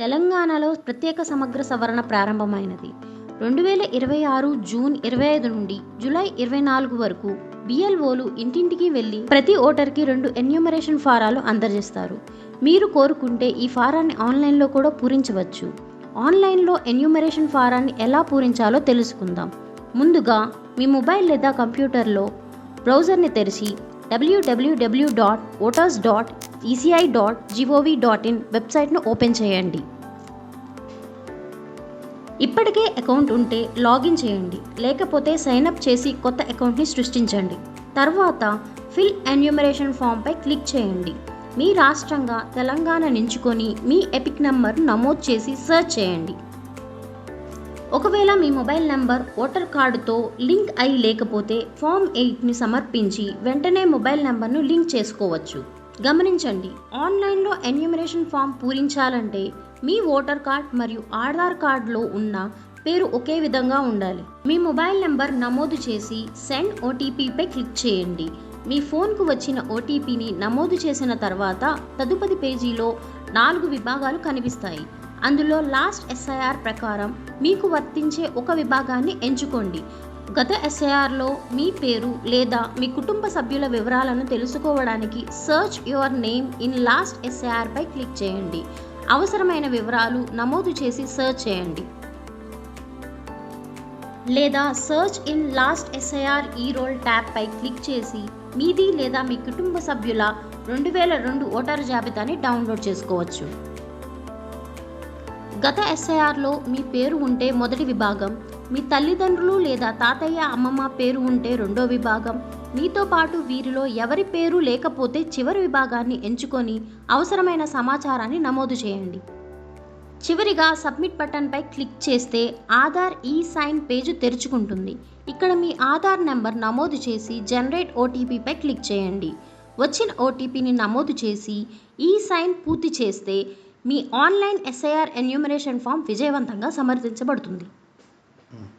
తెలంగాణలో ప్రత్యేక సమగ్ర సవరణ ప్రారంభమైనది. 2026 జూన్ 25 నుండి జూలై 24 వరకు BLOలు ఇంటింటికి వెళ్లి ప్రతి ఓటర్కి 2 ఎన్యూమరేషన్ ఫారాలు అందజేస్తారు. మీరు కోరుకుంటే ఈ ఫారాన్ని ఆన్లైన్లో కూడా పూరించవచ్చు. ఆన్లైన్లో ఎన్యూమరేషన్ ఫారాన్ని ఎలా పూరించాలో తెలుసుకుందాం. ముందుగా మీ మొబైల్ లేదా కంప్యూటర్లో బ్రౌజర్ని తెరిచి www.voters.eci.gov.in వెబ్సైట్ను ఓపెన్ చేయండి. ఇప్పటికే అకౌంట్ ఉంటే లాగిన్ చేయండి, లేకపోతే సైన్అప్ చేసి కొత్త అకౌంట్ని సృష్టించండి. తర్వాత ఫిల్ ఎన్యూమరేషన్ ఫామ్పై క్లిక్ చేయండి. మీ రాష్ట్రంగా తెలంగాణ ఎంచుకొని మీ ఎపిక్ నంబర్ను నమోదు చేసి సెర్చ్ చేయండి. ఒకవేళ మీ మొబైల్ నంబర్ ఓటర్ కార్డుతో లింక్ అయి లేకపోతే ఫామ్ 8ని సమర్పించి వెంటనే మొబైల్ నంబర్ను లింక్ చేసుకోవచ్చు. గమనించండి, ఆన్లైన్లో ఎన్యూమరేషన్ ఫామ్ పూరించాలంటే మీ ఓటర్ కార్డ్ మరియు ఆధార్ కార్డులో ఉన్న పేరు ఒకే విధంగా ఉండాలి. మీ మొబైల్ నంబర్ నమోదు చేసి సెండ్ ఓటీపీపై క్లిక్ చేయండి. మీ ఫోన్కు వచ్చిన ఓటీపీని నమోదు చేసిన తర్వాత తదుపరి పేజీలో 4 విభాగాలు కనిపిస్తాయి. అందులో లాస్ట్ SIR ప్రకారం మీకు వర్తించే ఒక విభాగాన్ని ఎంచుకోండి. గత SIRలో మీ పేరు లేదా మీ కుటుంబ సభ్యుల వివరాలను తెలుసుకోవడానికి search your name in last SIR పై క్లిక్ చేయండి. అవసరమైన వివరాలు నమోదు చేసి సర్చ్ చేయండి. లేదా search in last SIR e-roll tab పై క్లిక్ చేసి మీది లేదా మీ కుటుంబ సభ్యుల 2002 ఓటర్ జాబితాని డౌన్లోడ్ చేసుకోవచ్చు. గత SIRలో మీ పేరు ఉంటే మొదటి విభాగం, మీ తల్లిదండ్రులు లేదా తాతయ్య అమ్మమ్మ పేరు ఉంటే రెండో విభాగం, మీతో పాటు వీరిలో ఎవరి పేరు లేకపోతే చివరి విభాగాన్ని ఎంచుకొని అవసరమైన సమాచారాన్ని నమోదు చేయండి. చివరిగా సబ్మిట్ బటన్పై క్లిక్ చేస్తే ఆధార్ ఈ-సైన్ పేజీ తెరుచుకుంటుంది. ఇక్కడ మీ ఆధార్ నెంబర్ నమోదు చేసి జనరేట్ ఓటీపీపై క్లిక్ చేయండి. వచ్చిన ఓటీపీని నమోదు చేసి ఈ-సైన్ పూర్తి చేస్తే మీ ఆన్లైన్ SIR ఎన్యూమరేషన్ ఫామ్ విజయవంతంగా సమర్థించబడుతుంది.